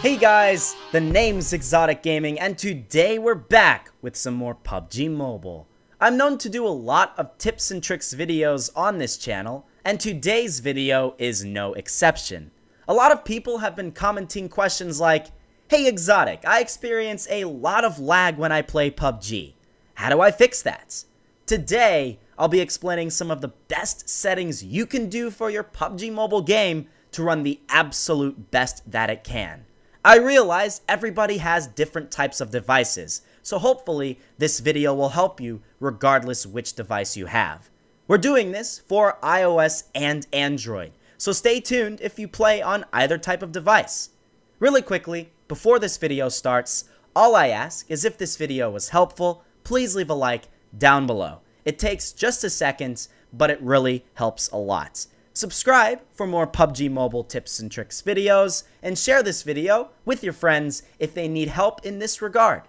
Hey guys, the name's Exotic Gaming, and today we're back with some more PUBG Mobile. I'm known to do a lot of tips and tricks videos on this channel, and today's video is no exception. A lot of people have been commenting questions like, "Hey Exotic, I experience a lot of lag when I play PUBG. How do I fix that?" Today, I'll be explaining some of the best settings you can do for your PUBG Mobile game to run the absolute best that it can. I realize everybody has different types of devices, so hopefully this video will help you regardless which device you have. We're doing this for iOS and Android, so stay tuned if you play on either type of device. Really quickly, before this video starts, all I ask is if this video was helpful, please leave a like down below. It takes just a second, but it really helps a lot. Subscribe for more PUBG Mobile tips and tricks videos, and share this video with your friends if they need help in this regard.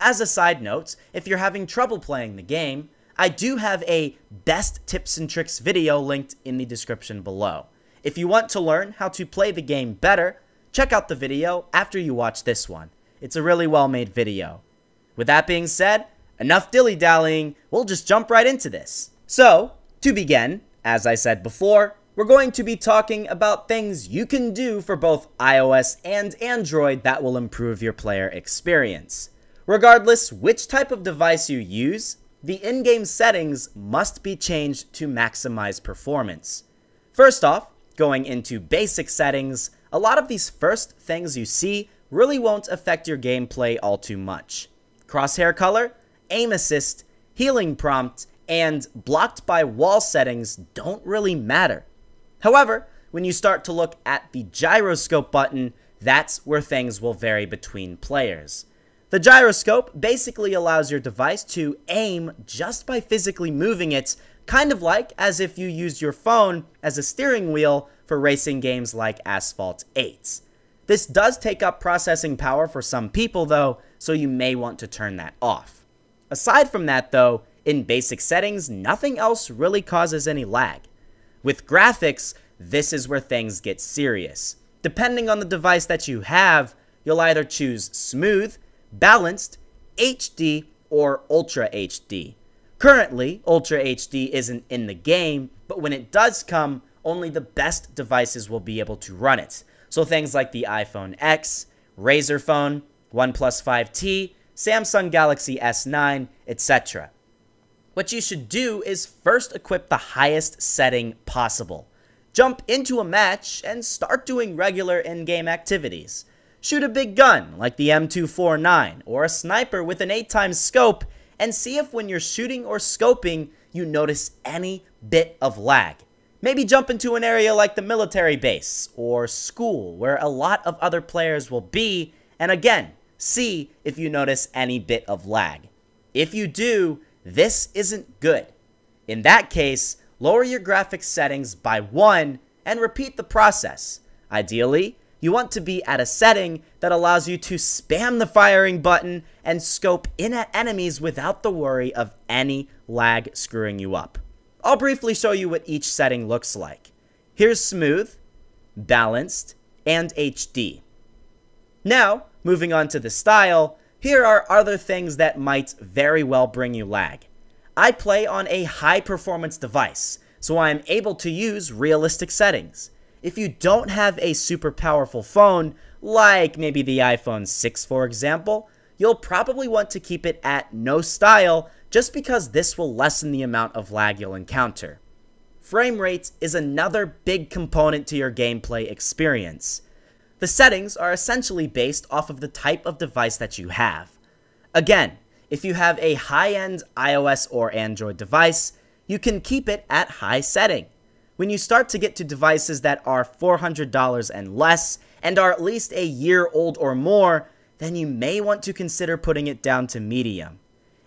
As a side note, if you're having trouble playing the game, I do have a best tips and tricks video linked in the description below. If you want to learn how to play the game better, check out the video after you watch this one. It's a really well made video. With that being said, enough dilly-dallying, we'll just jump right into this. So, to begin, as I said before, we're going to be talking about things you can do for both iOS and Android that will improve your player experience. Regardless which type of device you use, the in-game settings must be changed to maximize performance. First off, going into basic settings, a lot of these first things you see really won't affect your gameplay all too much. Crosshair color, aim assist, healing prompt, and blocked by wall settings don't really matter. However, when you start to look at the gyroscope button, that's where things will vary between players. The gyroscope basically allows your device to aim just by physically moving it, kind of like as if you used your phone as a steering wheel for racing games like Asphalt 8. This does take up processing power for some people though, so you may want to turn that off. Aside from that though, in basic settings, nothing else really causes any lag. With graphics, this is where things get serious. Depending on the device that you have, you'll either choose smooth, balanced, HD, or Ultra HD. Currently, Ultra HD isn't in the game, but when it does come, only the best devices will be able to run it. So things like the iPhone X, Razer phone, OnePlus 5T, Samsung Galaxy S9, etc. What you should do is first equip the highest setting possible. Jump into a match and start doing regular in-game activities. Shoot a big gun like the M249 or a sniper with an 8x scope and see if when you're shooting or scoping you notice any bit of lag. Maybe jump into an area like the military base or school where a lot of other players will be, and again, see if you notice any bit of lag. If you do, this isn't good. In that case, lower your graphics settings by 1 and repeat the process. Ideally, you want to be at a setting that allows you to spam the firing button and scope in at enemies without the worry of any lag screwing you up. I'll briefly show you what each setting looks like. Here's smooth, balanced, and HD. Now, moving on to the style, here are other things that might very well bring you lag. I play on a high-performance device, so I am able to use realistic settings. If you don't have a super powerful phone, like maybe the iPhone 6 for example, you'll probably want to keep it at no style just because this will lessen the amount of lag you'll encounter. Frame rate is another big component to your gameplay experience. The settings are essentially based off of the type of device that you have. Again, if you have a high-end iOS or Android device, you can keep it at high setting. When you start to get to devices that are $400 and less and are at least a year old or more, then you may want to consider putting it down to medium.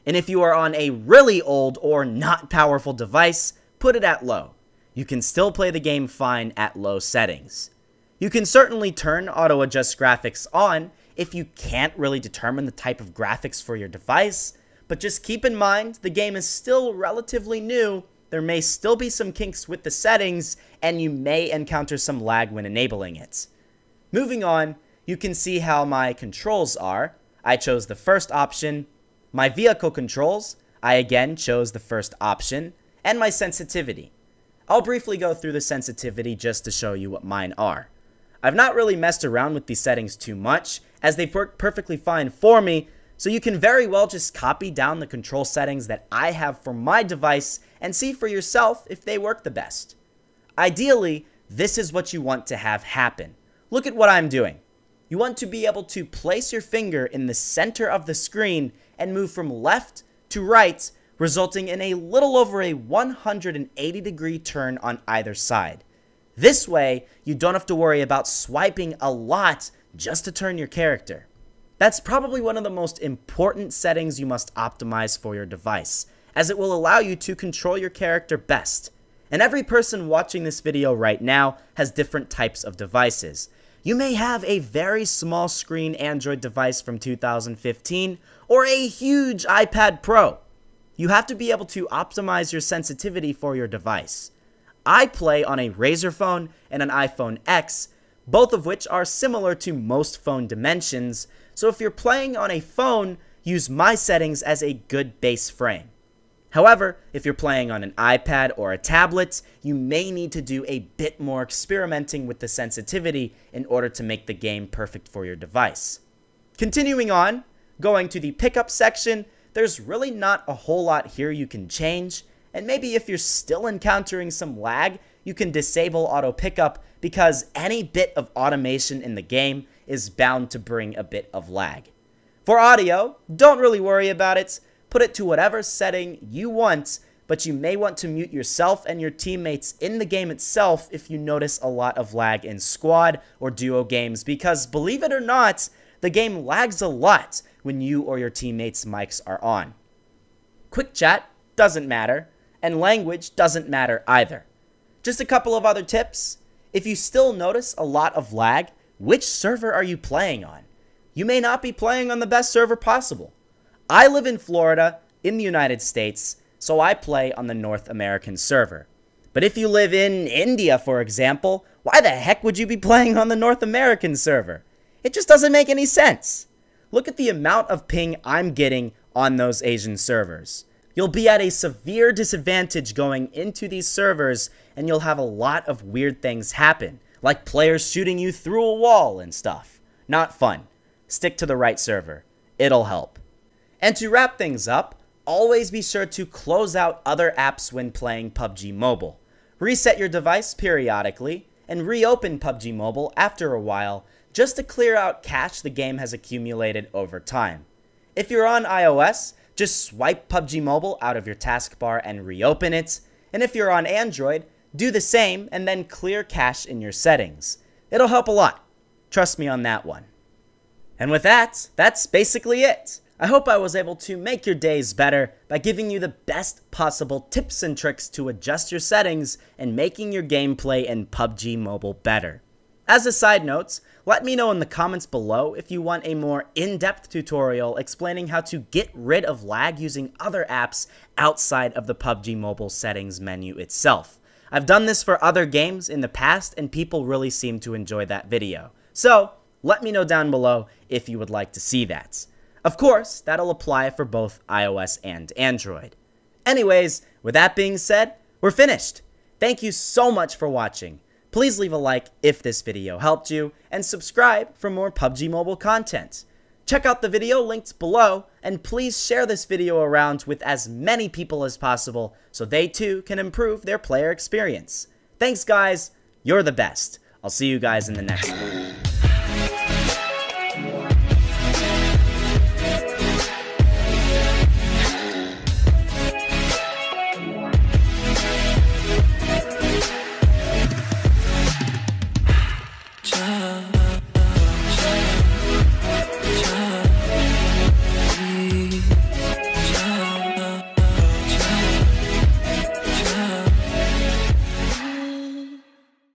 And if you are on a really old or not powerful device, put it at low. You can still play the game fine at low settings. You can certainly turn auto adjust graphics on if you can't really determine the type of graphics for your device, but just keep in mind the game is still relatively new, there may still be some kinks with the settings, and you may encounter some lag when enabling it. Moving on, you can see how my controls are. I chose the first option. My vehicle controls, I again chose the first option. And my sensitivity. I'll briefly go through the sensitivity just to show you what mine are. I've not really messed around with these settings too much, as they've worked perfectly fine for me, so you can very well just copy down the control settings that I have for my device and see for yourself if they work the best. Ideally, this is what you want to have happen. Look at what I'm doing. You want to be able to place your finger in the center of the screen and move from left to right, resulting in a little over a 180-degree turn on either side. This way, you don't have to worry about swiping a lot just to turn your character. That's probably one of the most important settings you must optimize for your device, as it will allow you to control your character best. And every person watching this video right now has different types of devices. You may have a very small screen Android device from 2015 or a huge iPad Pro. You have to be able to optimize your sensitivity for your device. I play on a Razer phone and an iPhone X, both of which are similar to most phone dimensions, so if you're playing on a phone, use my settings as a good base frame. However, if you're playing on an iPad or a tablet, you may need to do a bit more experimenting with the sensitivity in order to make the game perfect for your device. Continuing on, going to the pickup section, there's really not a whole lot here you can change, and maybe if you're still encountering some lag, you can disable auto pickup because any bit of automation in the game is bound to bring a bit of lag. For audio, don't really worry about it. Put it to whatever setting you want, but you may want to mute yourself and your teammates in the game itself if you notice a lot of lag in squad or duo games, because believe it or not, the game lags a lot when you or your teammates' mics are on. Quick chat doesn't matter, and language doesn't matter either. Just a couple of other tips. If you still notice a lot of lag, which server are you playing on? You may not be playing on the best server possible. I live in Florida, in the United States, so I play on the North American server. But if you live in India, for example, why the heck would you be playing on the North American server? It just doesn't make any sense. Look at the amount of ping I'm getting on those Asian servers. You'll be at a severe disadvantage going into these servers, and you'll have a lot of weird things happen, like players shooting you through a wall and stuff. Not fun. Stick to the right server. It'll help. And to wrap things up, always be sure to close out other apps when playing PUBG Mobile. Reset your device periodically, and reopen PUBG Mobile after a while, just to clear out cache the game has accumulated over time. If you're on iOS, just swipe PUBG Mobile out of your taskbar and reopen it, and if you're on Android, do the same and then clear cache in your settings. It'll help a lot. Trust me on that one. And with that, that's basically it. I hope I was able to make your days better by giving you the best possible tips and tricks to adjust your settings and making your gameplay in PUBG Mobile better. As a side note, let me know in the comments below if you want a more in-depth tutorial explaining how to get rid of lag using other apps outside of the PUBG Mobile settings menu itself. I've done this for other games in the past and people really seem to enjoy that video. So, let me know down below if you would like to see that. Of course, that'll apply for both iOS and Android. Anyways, with that being said, we're finished. Thank you so much for watching. Please leave a like if this video helped you, and subscribe for more PUBG Mobile content. Check out the video linked below, and please share this video around with as many people as possible so they too can improve their player experience. Thanks guys, you're the best. I'll see you guys in the next one.